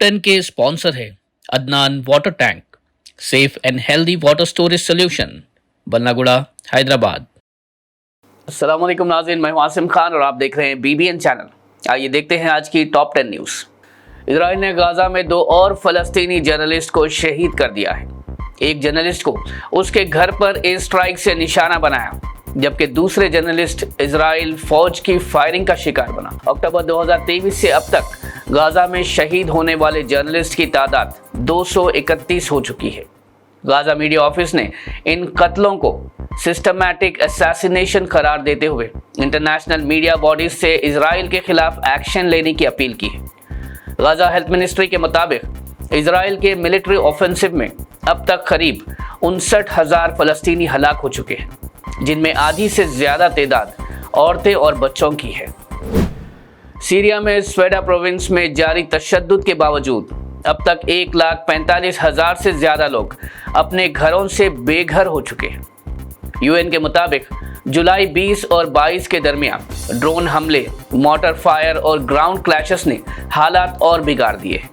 Top 10 के sponsor है Adnan water tank, safe and healthy water storage solution, Ballaguda, Hyderabad. अस्सलाम वालेकुम नाज़रीन, मैं हूं आसिम खान और आप देख रहे हैं BBN चैनल। आइए देखते हैं आज की टॉप 10 न्यूज़। इजराइल ने गाजा में 2 और फलस्तीनी जर्नलिस्ट को शहीद कर दिया है। एक जर्नलिस्ट को उसके घर पर एयर स्ट्राइक से निशाना बनाया, जबकि दूसरे जर्नलिस्ट इजराइल फौज की फायरिंग का शिकार बना। अक्टूबर 2023 से अब तक गाजा में शहीद होने वाले जर्नलिस्ट की तादाद 231 हो चुकी है। गाजा मीडिया ऑफिस ने इन कत्लों को सिस्टमैटिक असैसिनेशन करार देते हुए इंटरनेशनल मीडिया बॉडीज से इजराइल के खिलाफ एक्शन लेने की अपील की है। गाजा हेल्थ मिनिस्ट्री के मुताबिक इजराइल के मिलिट्री ऑफेंसिव में अब तक करीब 59,000 फलस्तीनी हलाक हो चुके हैं, जिनमें आधी से ज्यादा तादाद औरतें और बच्चों की है। सीरिया में स्वेडा प्रोविंस में जारी तशद्दुद के बावजूद अब तक 1,45,000 से ज्यादा लोग अपने घरों से बेघर हो चुके हैं। UN के मुताबिक जुलाई 20 और 22 के दरमियान ड्रोन हमले, मोटर फायर और ग्राउंड क्लैशेस ने हालात और बिगाड़ दिए।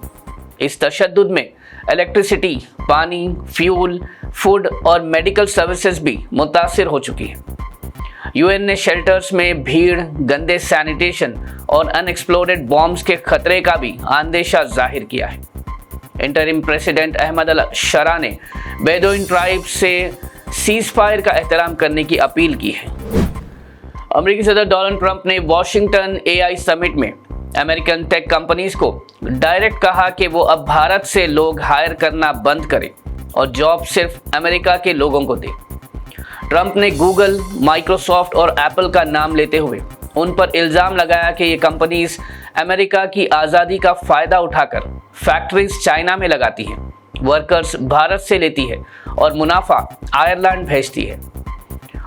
इस तशद्दुद में इलेक्ट्रिसिटी, पानी, फ्यूल, फूड और मेडिकल सर्विसेज भी मुतासिर हो चुकी हैं। UN ने शेल्टर्स में भीड़, गंदे सैनिटेशन और अनएक्सप्लोडेड बॉम्ब्स के खतरे का भी अंदेशा जाहिर किया है। इंटरिम प्रेसिडेंट अहमद अल शरा ने बेदोइन ट्राइब से सीज फायर का एहतराम करने की अपील की है। अमेरिकी सदर डोनाल्ड ट्रंप ने वॉशिंगटन AI समिट में अमेरिकन टेक कंपनीज को डायरेक्ट कहा कि वो अब भारत से लोग हायर करना बंद करें और जॉब सिर्फ अमेरिका के लोगों को दें। ट्रंप ने गूगल, माइक्रोसॉफ्ट और एप्पल का नाम लेते हुए उन पर इल्ज़ाम लगाया कि ये कंपनीज अमेरिका की आज़ादी का फ़ायदा उठाकर फैक्ट्रीज चाइना में लगाती हैं, वर्कर्स भारत से लेती है और मुनाफा आयरलैंड भेजती है।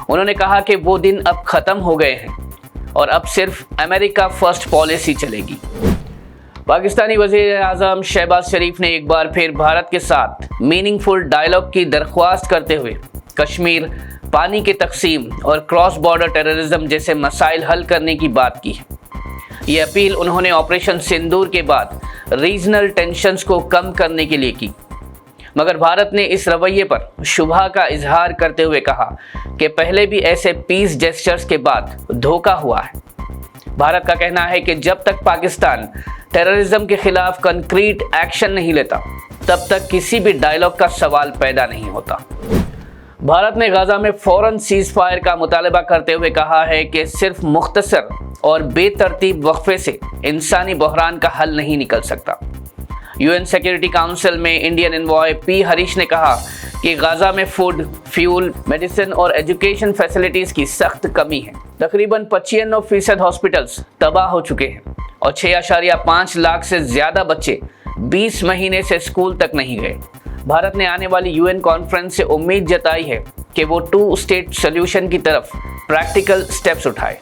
उन्होंने कहा कि वो दिन अब ख़त्म हो गए हैं और अब सिर्फ अमेरिका फर्स्ट पॉलिसी चलेगी। पाकिस्तानी वज़ीर-ए-आज़म शहबाज शरीफ ने एक बार फिर भारत के साथ मीनिंगफुल डायलॉग की दरख्वास्त करते हुए कश्मीर, पानी की तकसीम और क्रॉस बॉर्डर टेररिज्म जैसे मसाइल हल करने की बात की है। ये अपील उन्होंने ऑपरेशन सिंदूर के बाद रीजनल टेंशन्स को कम करने के लिए की, मगर भारत ने इस रवैये पर शुबहा का इजहार करते हुए कहा कि पहले भी ऐसे पीस जेस्चर्स के बाद धोखा हुआ है। भारत का कहना है कि जब तक पाकिस्तान टेररिज्म के खिलाफ कंक्रीट एक्शन नहीं लेता, तब तक किसी भी डायलॉग का सवाल पैदा नहीं होता। भारत ने गाजा में फौरन सीज फायर का मुतालबा करते हुए कहा है कि सिर्फ मुख्तसर और बेतरतीब वक्फे से इंसानी बहरान का हल नहीं निकल सकता। UN सिक्योरिटी काउंसिल में इंडियन एनवॉय P हरीश ने कहा कि गाजा में फूड, फ्यूल, मेडिसिन और एजुकेशन फैसिलिटीज़ की सख्त कमी है। तकरीबन 95% हॉस्पिटल्स तबाह हो चुके हैं और 6.5 लाख से ज़्यादा बच्चे 20 महीने से स्कूल तक नहीं गए। भारत ने आने वाली UN कॉन्फ्रेंस से उम्मीद जताई है कि वो 2 स्टेट सोल्यूशन की तरफ प्रैक्टिकल स्टेप्स उठाए।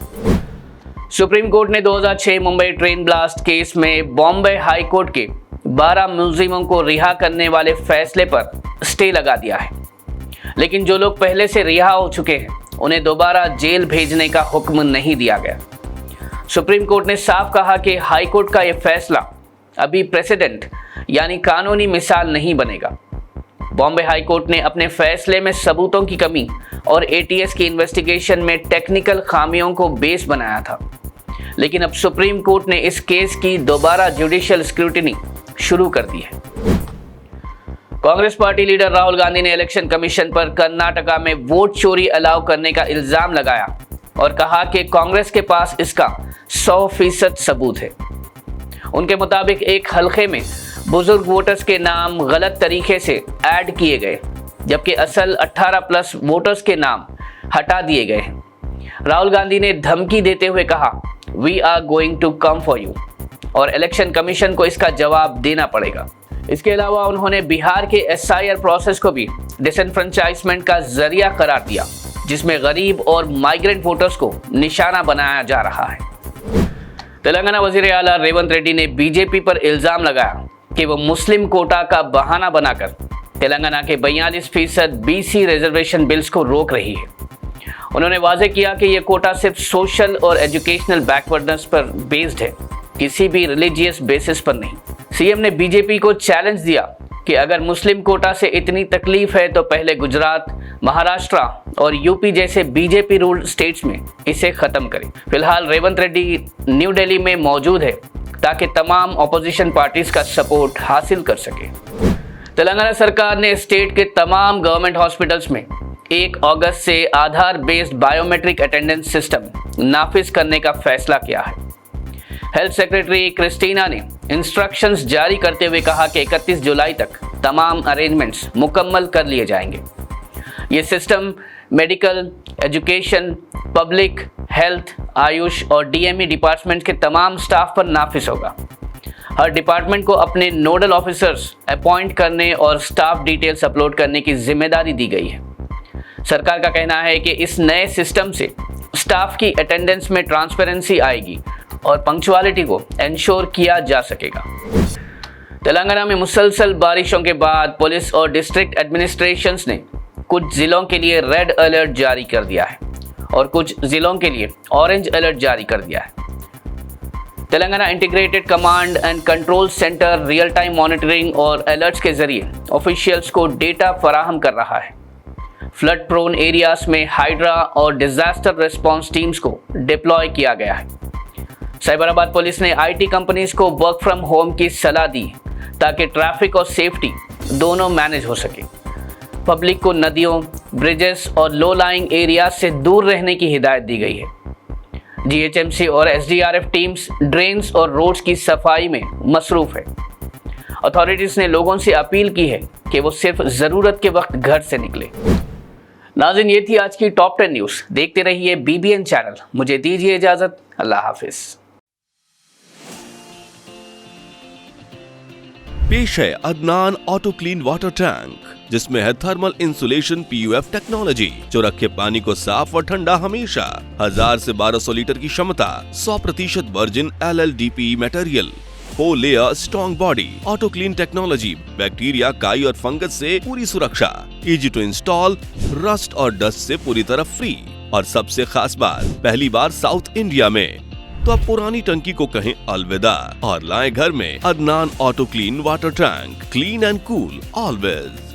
सुप्रीम कोर्ट ने 2006 मुंबई ट्रेन ब्लास्ट केस में बॉम्बे हाई कोर्ट के 12 मुलजिमों को रिहा करने वाले फैसले पर स्टे लगा दिया है, लेकिन जो लोग पहले से रिहा हो चुके हैं उन्हें दोबारा जेल भेजने का हुक्म नहीं दिया गया। सुप्रीम कोर्ट ने साफ कहा कि हाई कोर्ट का यह फैसला अभी प्रेसिडेंट यानी कानूनी मिसाल नहीं बनेगा। बॉम्बे हाई कोर्ट ने अपने फैसले में सबूतों की कमी और ATS की इन्वेस्टिगेशन में टेक्निकल खामियों को बेस बनाया था, लेकिन अब सुप्रीम कोर्ट ने इस केस की दोबारा जुडिशियल स्क्रूटिनी शुरू कर दी है। कांग्रेस पार्टी लीडर राहुल गांधी ने इलेक्शन कमीशन पर कर्नाटका में वोट चोरी अलाउ करने का इल्जाम लगाया और कहा कि कांग्रेस के पास इसका 100% सबूत है। उनके मुताबिक एक हलके में बुजुर्ग वोटर्स के नाम गलत तरीके से ऐड किए गए, जबकि असल 18+ वोटर्स के नाम हटा दिए गए हैं। राहुल गांधी ने धमकी देते हुए कहा, we are going to come for you, और इलेक्शन कमीशन को इसका जवाब देना पड़ेगा। इसके अलावा उन्होंने बिहार के SIR प्रोसेस को भी डिसएनफ्रेंचाइजमेंट का जरिया करार दिया, जिसमें गरीब और माइग्रेंट वोटर्स को निशाना बनाया जा रहा है। तेलंगाना वजीर आला रेवंत रेड्डी ने बीजेपी पर इल्जाम लगाया कि वो मुस्लिम कोटा का बहाना बनाकर तेलंगाना के 42% BC रिजर्वेशन बिल्स को रोक रही है। उन्होंने वाजे किया कि यह कोटा सिर्फ सोशल और एजुकेशनल बैकवर्डनेस पर बेस्ड है, किसी भी रिलीजियस बेसिस पर नहीं। सीएम ने बीजेपी को चैलेंज दिया कि अगर मुस्लिम कोटा से इतनी तकलीफ है तो पहले गुजरात, महाराष्ट्र और यूपी जैसे बीजेपी रूल्ड स्टेट्स में इसे खत्म करें। फिलहाल रेवंत रेड्डी न्यू दिल्ली में मौजूद है ताकि तमाम ऑपोजिशन पार्टीज का सपोर्ट हासिल कर सके। तेलंगाना सरकार ने स्टेट के तमाम गवर्नमेंट हॉस्पिटल्स में 1 अगस्त से आधार बेस्ड बायोमेट्रिक अटेंडेंस सिस्टम नाफिज करने का फैसला किया है। हेल्थ सेक्रेटरी क्रिस्टीना ने इंस्ट्रक्शंस जारी करते हुए कहा कि 31 जुलाई तक तमाम अरेंजमेंट्स मुकम्मल कर लिए जाएंगे। ये system medical, education, public health, Ayush और डीएमई डिपार्टमेंट के तमाम स्टाफ पर नाफिज होगा। हर डिपार्टमेंट को अपने नोडल ऑफिसर्स अपॉइंट करने और स्टाफ डिटेल्स अपलोड करने की जिम्मेदारी दी गई है। सरकार का कहना है कि इस नए सिस्टम से स्टाफ की अटेंडेंस में ट्रांसपेरेंसी आएगी और पंक्चुअलिटी को इंश्योर किया जा सकेगा। तेलंगाना में मुसलसल बारिशों के बाद पुलिस और डिस्ट्रिक्ट एडमिनिस्ट्रेशंस ने कुछ जिलों के लिए रेड अलर्ट जारी कर दिया है और कुछ जिलों के लिए ऑरेंज अलर्ट जारी कर दिया है। Telangana integrated command and control centre real time monitoring और अलर्ट्स के जरिए ऑफिशियल्स को डेटा फराहम कर रहा है। फ्लड प्रोन एरियाज में हाइड्रा और डिजास्टर रिस्पांस टीम्स को डिप्लॉय किया गया है। साइबराबाद पुलिस ने आईटी कंपनीज को वर्क फ्रॉम होम की सलाह दी ताकि ट्रैफिक और सेफ्टी दोनों मैनेज हो सके। पब्लिक को नदियों, ब्रिजेस और लो लाइंग एरियाज से दूर रहने की हिदायत दी गई है। जीएचएमसी और एसडीआरएफ टीम्स ड्रेन्स और रोड्स की सफाई में मसरूफ है। अथॉरिटीज ने लोगों से अपील की है कि वो सिर्फ जरूरत के वक्त घर से निकले। नाज़रीन, ये थी आज की टॉप 10 न्यूज़। देखते रहिए बीबीएन चैनल। मुझे दीजिए इजाजत। अल्लाह हाफिज। पेश है Adnan auto clean water tank, जिसमें है थर्मल इंसुलेशन PUF टेक्नोलॉजी, जो रखे पानी को साफ और ठंडा हमेशा। 1000 से 1200 लीटर की क्षमता, 100% virgin LLDPE material, 4 layer strong body, auto clean technology, bacteria, काई और फंगस से पूरी सुरक्षा, इजी टू इंस्टॉल, रस्ट और डस्ट से पूरी तरह फ्री। और सबसे खास बात, पहली बार साउथ इंडिया में। तो अब पुरानी टंकी को कहें अलविदा और लाएं घर में Adnan auto clean water tank, clean and cool always.